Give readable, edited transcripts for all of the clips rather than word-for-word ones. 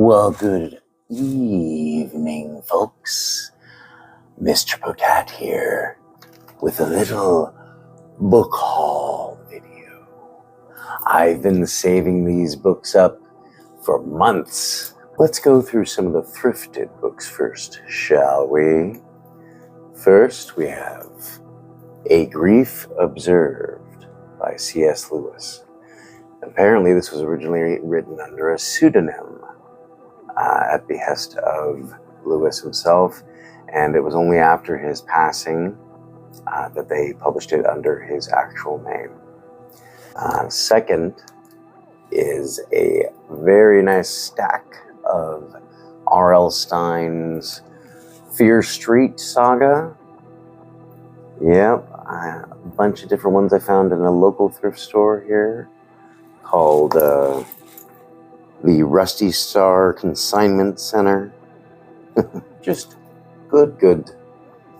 Well, good evening, folks. Mr. Potat here with a little book haul video. I've been saving these books up for months. Let's go through some of the thrifted books first, shall we? First, we have A Grief Observed by C.S. Lewis. Apparently, this was originally written under a pseudonym at behest of Lewis himself, and it was only after his passing that they published it under his actual name. Second is a very nice stack of R.L. Stine's Fear Street saga. Yep, a bunch of different ones I found in a local thrift store here called the Rusty Star Consignment Center. Just good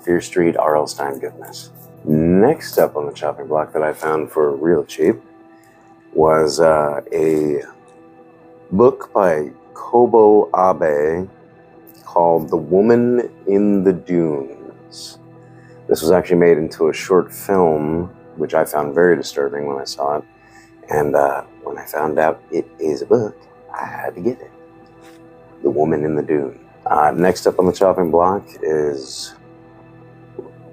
Fear Street R.L. Stine goodness. Next up on the chopping block that I found for real cheap was a book by Kobo Abe called The Woman in the Dunes. This was actually made into a short film, which I found very disturbing when I saw it. And when I found out it is a book, I had to get it. The Woman in the Dune. Next up on the chopping block is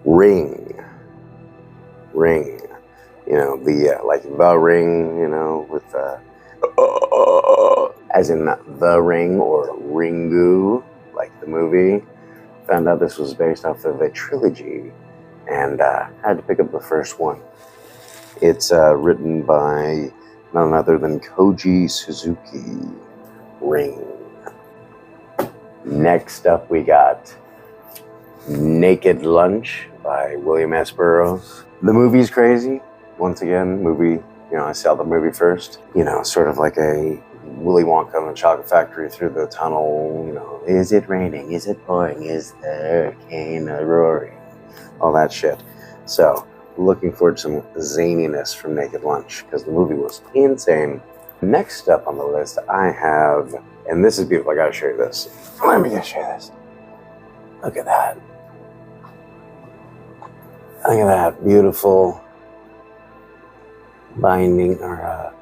Ring. Ring. You know, the, like the ring, you know, with as in The Ring or Ringu, like the movie. Found out this was based off of a trilogy and had to pick up the first one. It's written by none other than Koji Suzuki. Ring. Next up we got Naked Lunch by William S. Burroughs. The movie's crazy. Once again, movie, you know, I saw the movie first. You know, sort of like a Willy Wonka and the Chocolate Factory through the tunnel. You know, is it raining? Is it pouring? Is the hurricane roaring? All that shit. So, looking forward to some zaniness from Naked Lunch because the movie was insane. Next up on the list, I have, and this is beautiful. I gotta show you this. Let me just show you this. Look at that. Look at that beautiful binding or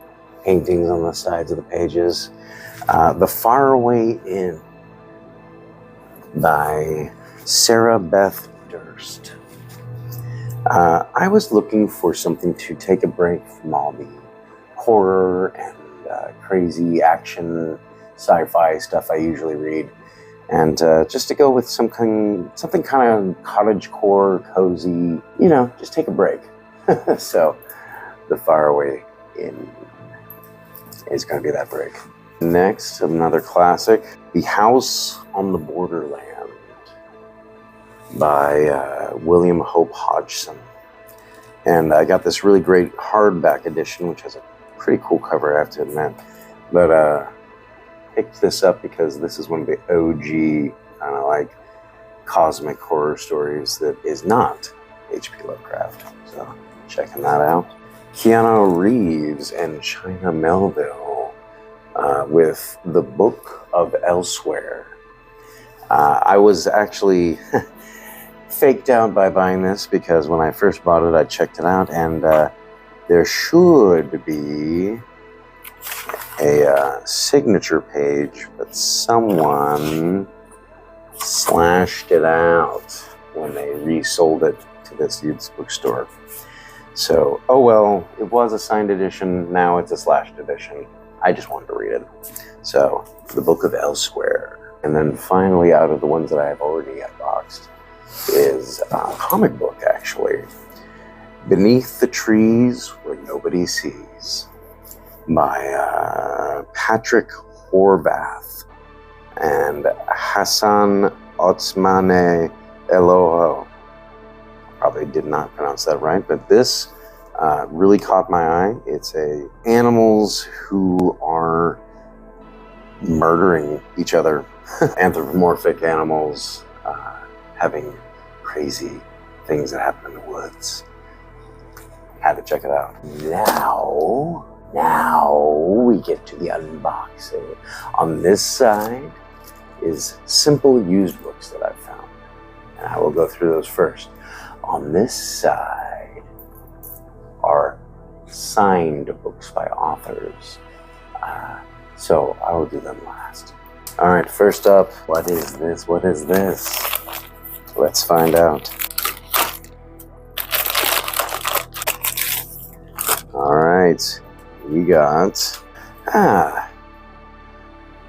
paintings on the sides of the pages. The Faraway Inn by Sarah Beth Durst. I was looking for something to take a break from all the horror and crazy action sci-fi stuff I usually read, and just to go with something kind of cottagecore, cozy, you know, just take a break. So The Faraway Inn is going to be that break. Next, another classic, The House on the Borderland by William Hope Hodgson. And I got this really great hardback edition, which has a pretty cool cover, I have to admit. But picked this up because this is one of the OG kind of like cosmic horror stories that is not H.P. Lovecraft. So checking that out. Keanu Reeves and China Melville with The Book of Elsewhere. I was actually faked out by buying this because when I first bought it, I checked it out, and there should be a signature page, but someone slashed it out when they resold it to this youth's bookstore. So, oh well, it was a signed edition, now it's a slashed edition. I just wanted to read it. So, The Book of Elsewhere. And then finally, out of the ones that I have already unboxed, is a comic book, actually. Beneath the Trees Where Nobody Sees by Patrick Horvath and Hassan Otsmane Eloho. Probably did not pronounce that right, but this really caught my eye. It's animals who are murdering each other. Anthropomorphic animals having crazy things that happen in the woods. Had to check it out. Now, Now we get to the unboxing. On this side is simple used books that I've found, and I will go through those first. On this side are signed books by authors, so I will do them last. All right, first up, what is this? What is this? Let's find out. All right, we got,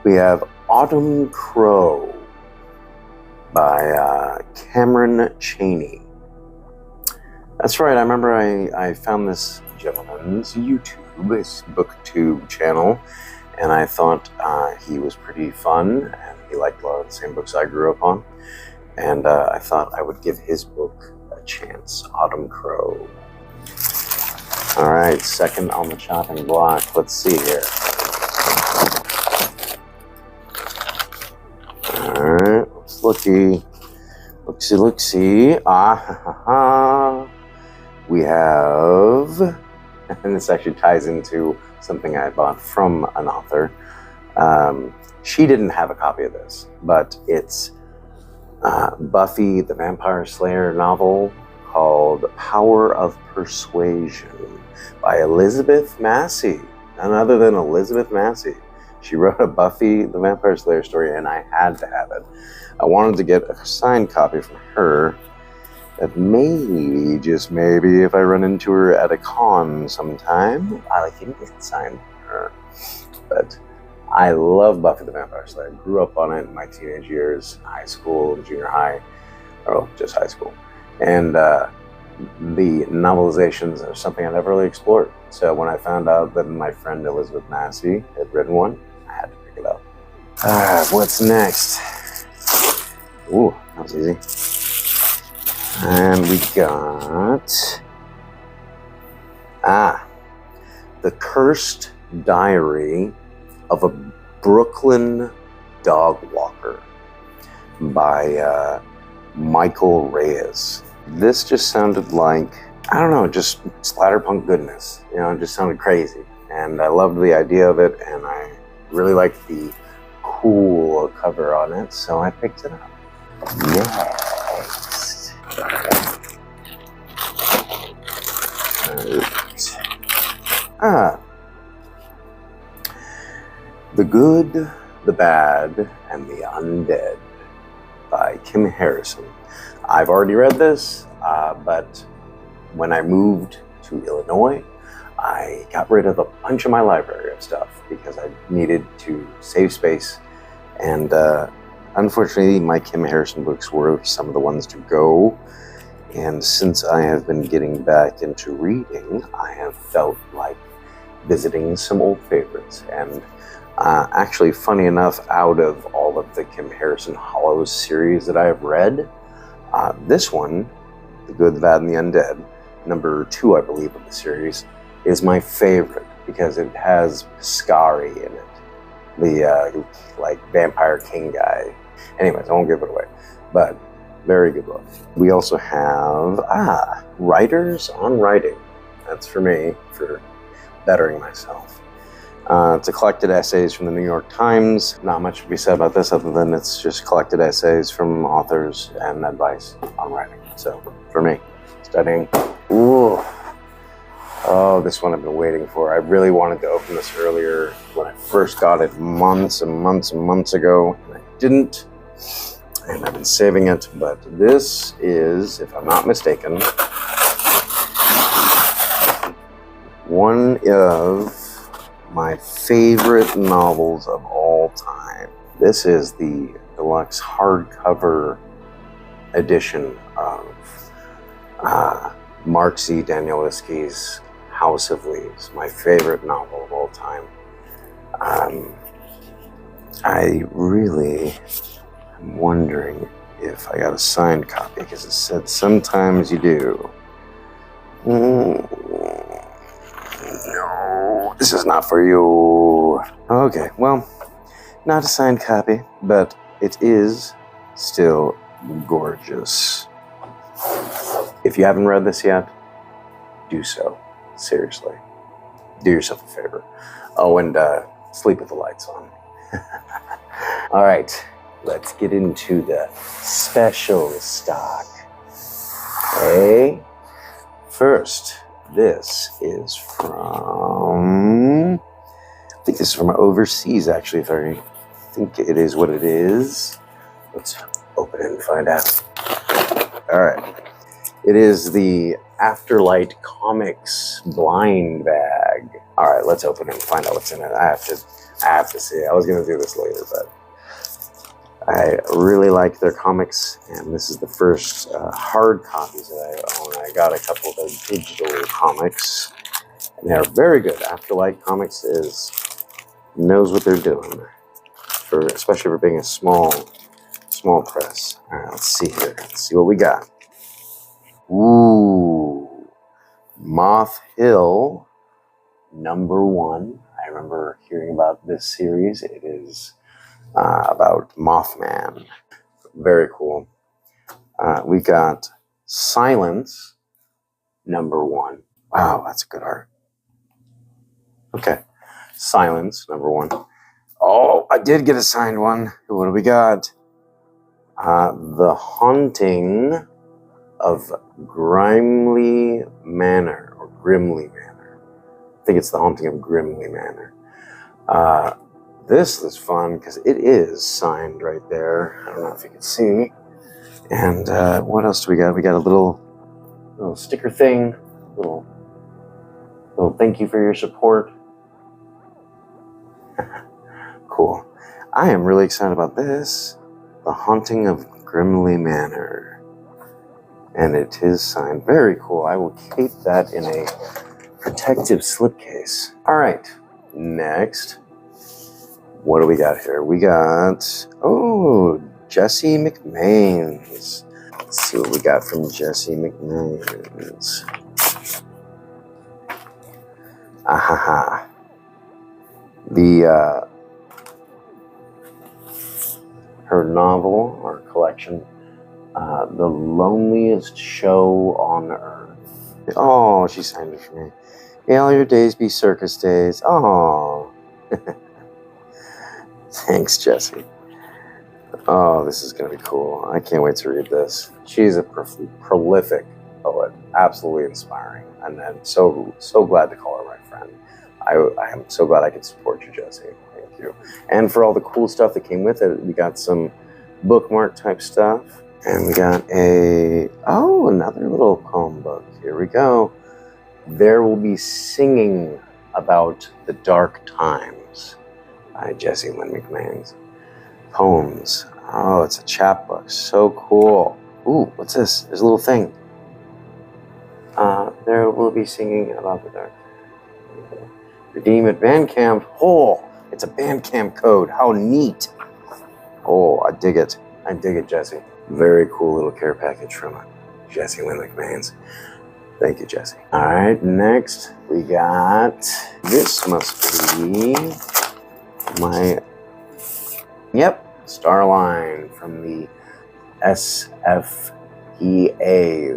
we have Autumn Crow by Cameron Chaney. That's right, I remember I found this gentleman's YouTube, his BookTube channel, and I thought he was pretty fun, and he liked a lot of the same books I grew up on, and I thought I would give his book a chance, Autumn Crow. All right, second on the chopping block. Let's see here. All right, let's looky. Look-see. We have, and this actually ties into something I bought from an author. She didn't have a copy of this, but it's Buffy the Vampire Slayer novel called Power of Persuasion by Elizabeth Massie. None other than Elizabeth Massie. She wrote a Buffy the Vampire Slayer story, and I had to have it. I wanted to get a signed copy from her that maybe, just maybe, if I run into her at a con sometime, I can get signed from her. But I love Buffy the Vampire Slayer. I grew up on it in my teenage years, high school, junior high, or just high school. And the novelizations are something I never really explored. So when I found out that my friend Elizabeth Massie had written one, I had to pick it up. What's next? Ooh, that was easy. And we got The Cursed Diary of a Brooklyn Dog Walker by Michael Reyes. This just sounded like, I don't know, just splatterpunk goodness. You know, it just sounded crazy. And I loved the idea of it, and I really liked the cool cover on it, so I picked it up. Next. The Good, the Bad, and the Undead by Kim Harrison. I've already read this, but when I moved to Illinois, I got rid of a bunch of my library of stuff because I needed to save space, and unfortunately my Kim Harrison books were some of the ones to go, and since I have been getting back into reading, I have felt like visiting some old favorites. And actually, funny enough, out of all of the Kim Harrison Hollows series that I have read, this one, The Good, the Bad, and the Undead, number 2, I believe, of the series, is my favorite because it has Piscari in it, the like vampire king guy. Anyways, I won't give it away, but very good book. We also have Writers on Writing. That's for me, for bettering myself. It's a collected essays from the New York Times. Not much to be said about this other than it's just collected essays from authors and advice on writing. So for me, studying. Ooh. Oh, this one I've been waiting for. I really wanted to open this earlier when I first got it months and months and months ago, and I didn't. And I've been saving it, but this is, if I'm not mistaken, one of my favorite novels of all time. This is the deluxe hardcover edition of Mark C. Danielewski's House of Leaves, my favorite novel of all time. I really am wondering if I got a signed copy, because it said sometimes you do. No, this is not for you. Okay, well, not a signed copy, but it is still gorgeous. If you haven't read this yet, do so. Seriously. Do yourself a favor. Oh, and sleep with the lights on. All right, let's get into the special stock. Okay. First, this is from... I think this is from overseas, actually, if I think it is what it is. Let's open it and find out. All right. It is the Afterlight Comics blind bag. All right, let's open it and find out what's in it. I have to see. I was going to do this later, but I really like their comics, and this is the first hard copies that I own. I got a couple of their digital comics, and they're very good. Afterlight Comics knows what they're doing, especially for being a small press. All right, let's see here. Let's see what we got. Ooh, Moth Hill #1. I remember hearing about this series. It is about Mothman. Very cool. We got Silence #1. Wow, that's good art. Okay, Silence #1. Oh, I did get a signed one. What do we got? The Haunting of Grimley Manor, or Grimley Manor. I think it's The Haunting of Grimley Manor. This is fun because it is signed right there. I don't know if you can see. And what else do we got? We got a little sticker thing. Little thank you for your support. Cool. I am really excited about this. The Haunting of Grimley Manor. And it is signed. Very cool. I will keep that in a protective slipcase. All right. Next. What do we got here? We got, Jessie McMains. Let's see what we got from Jessie McMains. Ahaha. Her novel or collection, The Loneliest Show on Earth. Oh, she signed it for me. May all your days be circus days. Oh. Thanks, Jessie. Oh, this is going to be cool. I can't wait to read this. She's a prolific poet. Absolutely inspiring. And I'm so glad to call her my friend. I am so glad I could support you, Jessie. Thank you. And for all the cool stuff that came with it, we got some bookmark type stuff. And we got another little poem book. Here we go. There Will Be Singing About the Dark Times by Jessie Lynn McMains. Poems. Oh, it's a chapbook. So cool. Ooh, what's this? There's a little thing. There Will Be Singing About the Dark Times. Redeem at Bandcamp. Oh, it's a Bandcamp code. How neat. Oh, I dig it. I dig it, Jessie. Very cool little care package from Jessie Lynn McMains. Thank you, Jessie. All right, next we got, this must be Starline from the SFPA,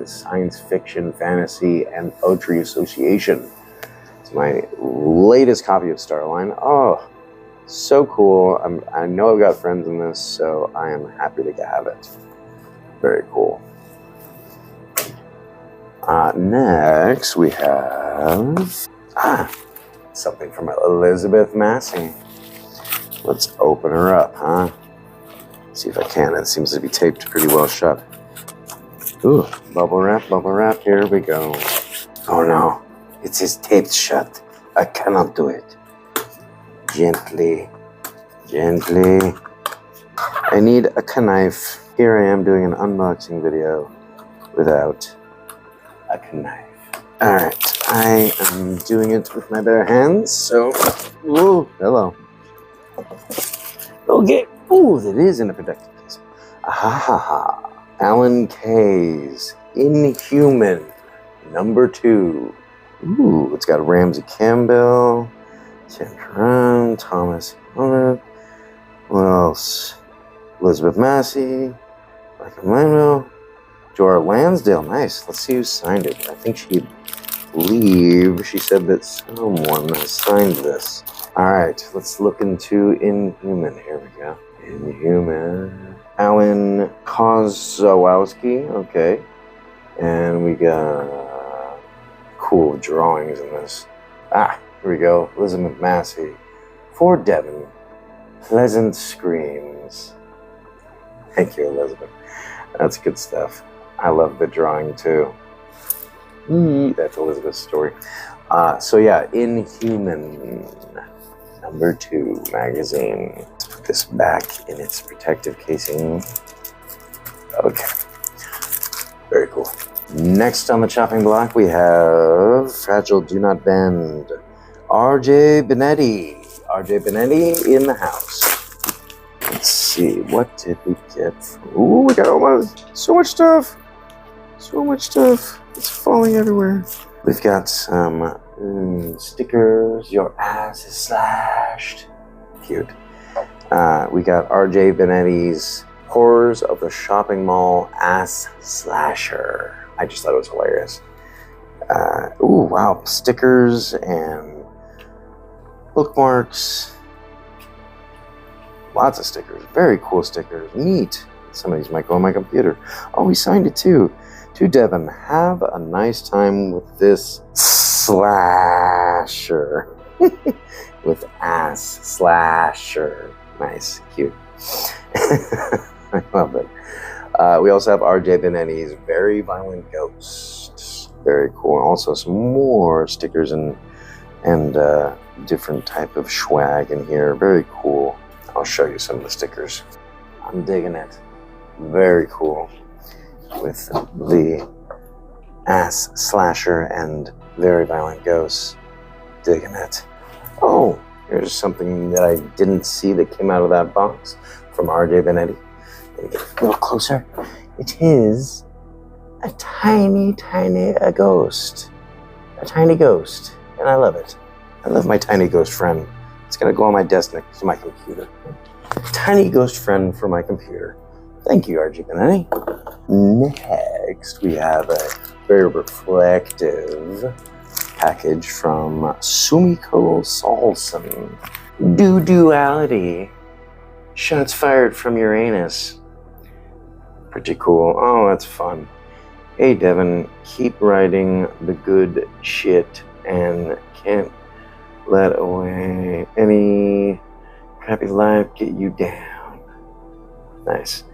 the Science Fiction, Fantasy, and Poetry Association. It's my latest copy of Starline. Oh, so cool. I know I've got friends in this, so I am happy to have it. Very cool. Next, we have something from Elizabeth Massie. Let's open her up, huh? See if I can. It seems to be taped pretty well shut. Ooh, bubble wrap, here we go. Oh no, it says taped shut. I cannot do it. Gently. I need a knife. Here I am doing an unboxing video without a knife. Alright, I am doing it with my bare hands, so... Ooh, hello. Okay. Ooh, that is in a protective case. Ahaha. Alan Kay's Inhuman #2. Ooh, it's got Ramsey Campbell, Tim Curran, Thomas Hunter. What else? Elizabeth Massie, Michael Lano, Dora Lansdale. Nice. Let's see who signed it. I think she believe she said that someone has signed this. All right, let's look into Inhuman. Here we go. Inhuman. Alan Kozłowski. Okay. And we got cool drawings in this. Here we go. Elizabeth Massie. For Devin. Pleasant Screams. Thank you, Elizabeth. That's good stuff. I love the drawing too. That's Elizabeth's story. So yeah, Inhuman #2 magazine. Let's put this back in its protective casing. Okay. Very cool. Next on the chopping block, we have Fragile Do Not Bend. RJ Beneti. RJ Beneti in the house. Let's see, what did we get? Ooh, we got almost so much stuff. So much stuff. It's falling everywhere. We've got some stickers. Your ass is slashed. Cute. We got RJ Beneti's Horrors of the Shopping Mall Ass Slasher. I just thought it was hilarious. Ooh, wow. Stickers and bookmarks. Lots of stickers. Very cool stickers. Neat. Some of these might go on my computer. Oh, we signed it too. To Devin, have a nice time with this slasher. With ass slasher. Nice. Cute. I love it. We also have RJ Beneti's Very Violent Ghosts. Very cool. Also some more stickers and different type of swag in here. Very cool. I'll show you some of the stickers. I'm digging it. Very cool. With the ass slasher and Very Violent Ghosts. Digging it. Oh, here's something that I didn't see that came out of that box from RJ Beneti. Let me get a little closer. It is a tiny ghost. A tiny ghost. And I love it. I love my tiny ghost friend. It's going to go on my desk next to my computer. Tiny ghost friend for my computer. Thank you, RJ Beneti. Next, we have a very reflective package from Sumiko Saulson. Duality. Shots fired from Uranus. Pretty cool. Oh, that's fun. Hey, Devin, keep writing the good shit and can't let away any crappy life get you down. Nice.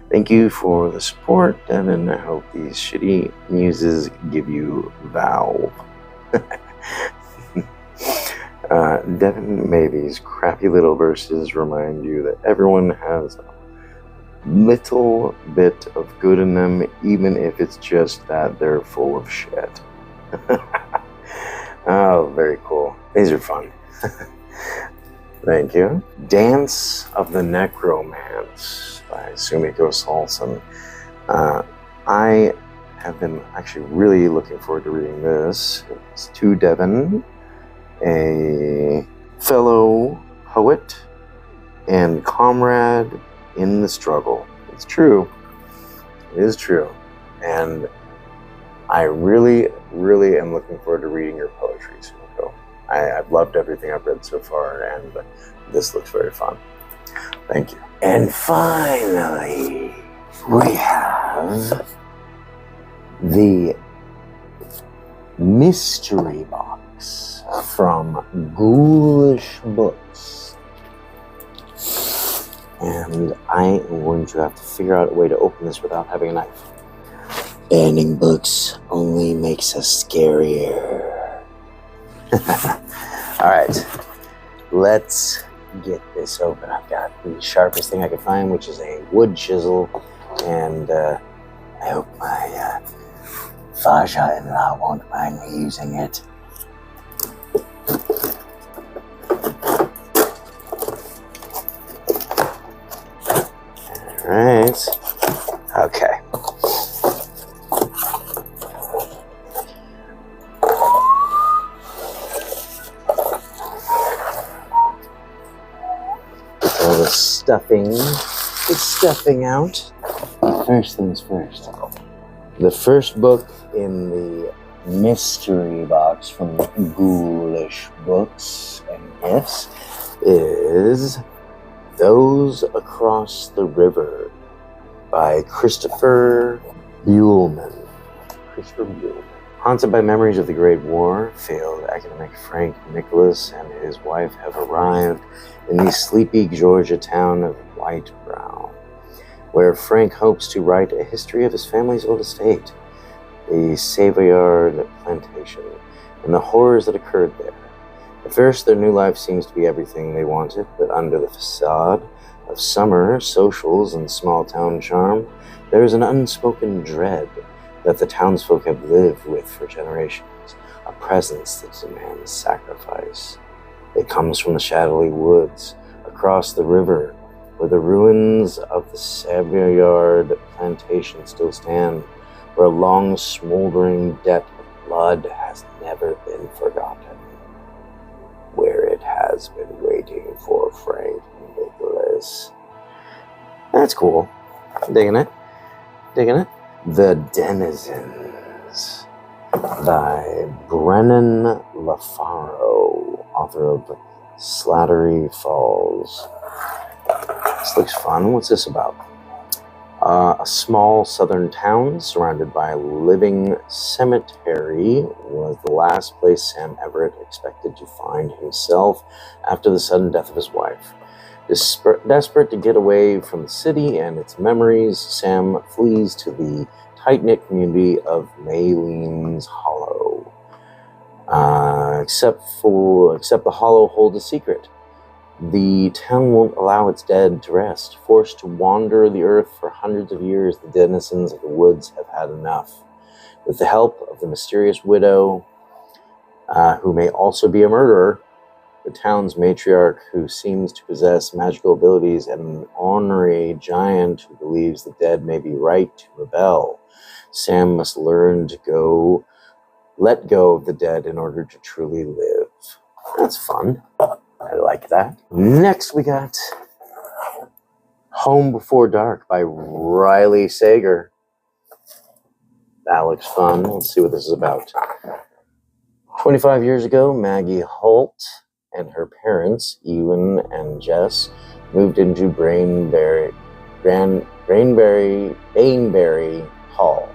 Thank you for the support, Devin. I hope these shitty muses give you Valve. Devin, may these crappy little verses remind you that everyone has a little bit of good in them, even if it's just that they're full of shit. Oh, very cool. These are fun. Thank you. Dance of the Necromance by Sumiko Saulson. I have been actually really looking forward to reading this. It's to Devin, a fellow poet and comrade in the struggle. It's true. It is true. And I really am looking forward to reading your poetry, Sumiko. I've loved everything I've read so far, and this looks very fun. Thank you. And finally, we have the mystery box from Ghoulish Books. And I am going to have to figure out a way to open this without having a knife. Banning books only makes us scarier. Alright, let's get this open. I've got the sharpest thing I could find, which is a wood chisel, and I hope my Faja-in-law won't mind me using it. Alright, okay. All the stuffing out. First things first. The first book in the mystery box from Ghoulish Books and Gifts is Those Across the River by Christopher Buhlman. Haunted by memories of the Great War, failed academic Frank Nicholas and his wife have arrived in the sleepy Georgia town of White Brown, where Frank hopes to write a history of his family's old estate, the Savoyard plantation, and the horrors that occurred there. At first, their new life seems to be everything they wanted, but under the facade of summer, socials, and small-town charm, there is an unspoken dread that the townsfolk have lived with for generations, a presence that demands sacrifice. It comes from the shadowy woods, across the river, where the ruins of the Savoyard plantation still stand, where a long smoldering debt of blood has never been forgotten, where it has been waiting for Frank Nicholas. That's cool. Digging it. The Denizens by Brennan LaFaro, author of Slattery Falls. This looks fun. What's this about? A small southern town surrounded by a living cemetery was the last place Sam Everett expected to find himself after the sudden death of his wife. Desperate to get away from the city and its memories, Sam flees to the tight-knit community of Maylene's Hollow. Except the Hollow holds a secret. The town won't allow its dead to rest. Forced to wander the earth for hundreds of years, the denizens of the woods have had enough. With the help of the mysterious widow, who may also be a murderer, the town's matriarch, who seems to possess magical abilities, and an ornery giant who believes the dead may be right to rebel, Sam must learn to let go of the dead in order to truly live. That's fun. I like that. Next we got Home Before Dark by Riley Sager. That looks fun. Let's see what this is about. 25 years ago, Maggie Holt and her parents, Ewan and Jess, moved into Bainbury Hall,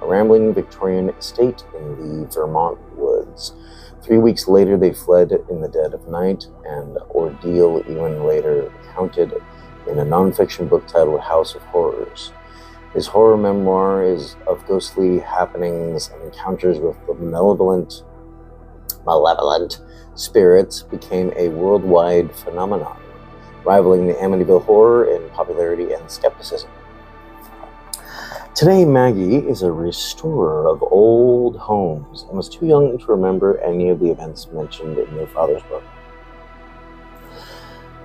a rambling Victorian estate in the Vermont woods. 3 weeks later, they fled in the dead of night, an ordeal Ewan later recounted in a nonfiction book titled House of Horrors. His horror memoir is of ghostly happenings and encounters with the malevolent spirits became a worldwide phenomenon, rivaling the Amityville Horror in popularity and skepticism. Today, Maggie is a restorer of old homes and was too young to remember any of the events mentioned in their father's book.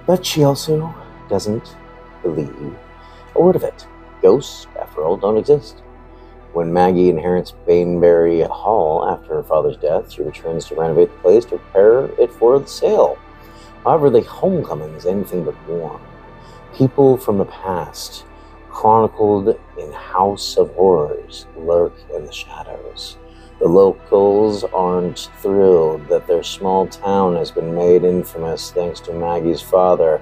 But she also doesn't believe a word of it. Ghosts, after all, don't exist. When Maggie inherits Bainbury Hall after her father's death, she returns to renovate the place to prepare it for the sale. However, the homecoming is anything but warm. People from the past, chronicled in House of Horrors, lurk in the shadows. The locals aren't thrilled that their small town has been made infamous thanks to Maggie's father.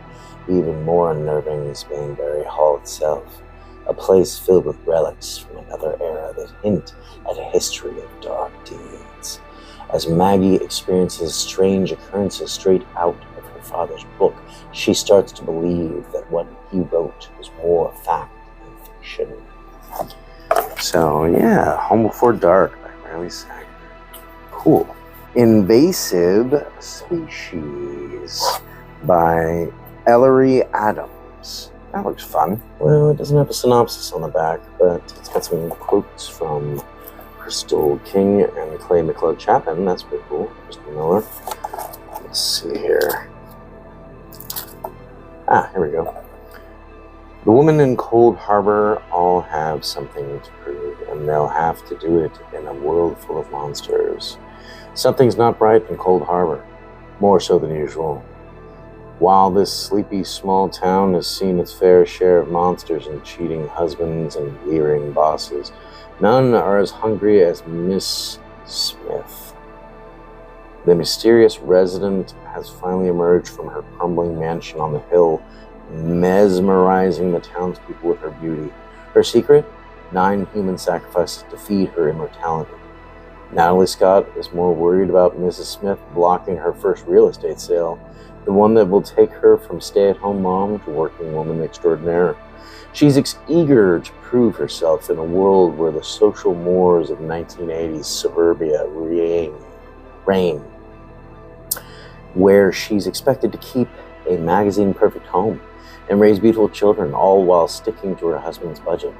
Even more unnerving is Bainbury Hall itself, a place filled with relics from another era that hint at a history of dark deeds. As Maggie experiences strange occurrences straight out of her father's book, she starts to believe that what he wrote was more fact than fiction. So yeah, Home Before Dark by Riley Sager. Cool. Invasive Species by Ellery Adams. That looks fun. Well, it doesn't have a synopsis on the back, but it's got some quotes from Crystal King and Clay McClure Chapman. That's pretty cool. Crystal Miller. Let's see here. Here we go. The women in Cold Harbor all have something to prove, and they'll have to do it in a world full of monsters. Something's not right in Cold Harbor, more so than usual. While this sleepy small town has seen its fair share of monsters and cheating husbands and leering bosses, none are as hungry as Miss Smith. The mysterious resident has finally emerged from her crumbling mansion on the hill, mesmerizing the townspeople with her beauty. Her secret? 9 human sacrifices to feed her immortality. Natalie Scott is more worried about Mrs. Smith blocking her first real estate sale, the one that will take her from stay-at-home mom to working woman extraordinaire. She's eager to prove herself in a world where the social mores of 1980s suburbia reign, where she's expected to keep a magazine-perfect home and raise beautiful children, all while sticking to her husband's budget.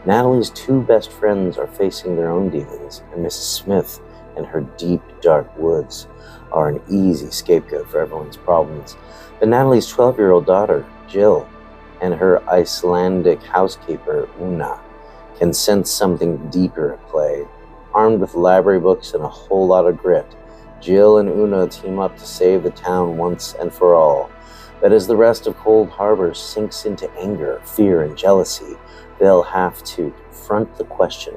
Natalie's 2 best friends are facing their own demons, and Mrs. Smith and her deep, dark woods are an easy scapegoat for everyone's problems. But Natalie's 12-year-old daughter, Jill, and her Icelandic housekeeper, Una, can sense something deeper at play. Armed with library books and a whole lot of grit, Jill and Una team up to save the town once and for all. But as the rest of Cold Harbor sinks into anger, fear, and jealousy, they'll have to confront the question,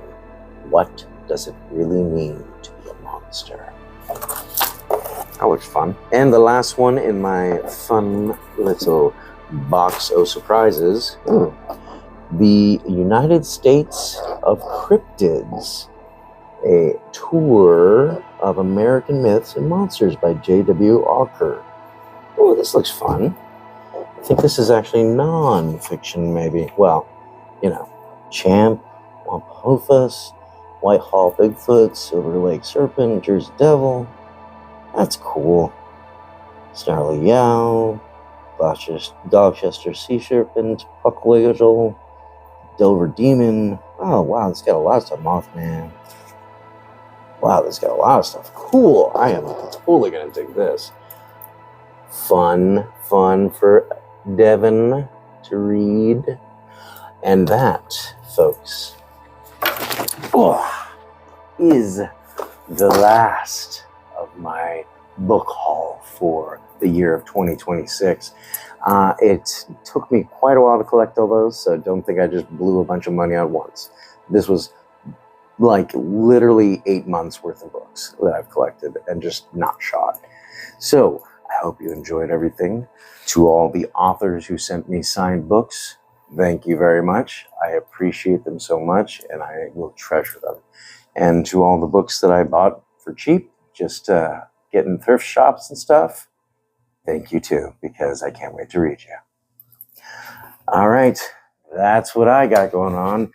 what does it really mean to be a monster? That looks fun. And the last one in my fun little box of surprises, the United States of Cryptids, a tour of American myths and monsters by J.W. Walker. Oh, this looks fun. I think this is actually non-fiction, maybe. Well, you know, Champ, Wamphophus, Whitehall Bigfoot, Silver Lake Serpent, Jersey Devil. That's cool. Snarly Yow, Gloucester Sea Serpent, Puckleagle, Dover Demon. Oh, wow, it's got a lot of stuff. Mothman. Wow, this got a lot of stuff. Cool. I am totally going to dig this. Fun for Devin to read. And that, folks, is the last of my book haul for the year of 2026. It took me quite a while to collect all those, so don't think I just blew a bunch of money at once. This was like literally 8 months worth of books that I've collected and just not shot. So I hope you enjoyed everything. To all the authors who sent me signed books, thank you very much. I appreciate them so much, and I will treasure them. And to all the books that I bought for cheap, just getting thrift shops and stuff, thank you too, because I can't wait to read you. All right, that's what I got going on.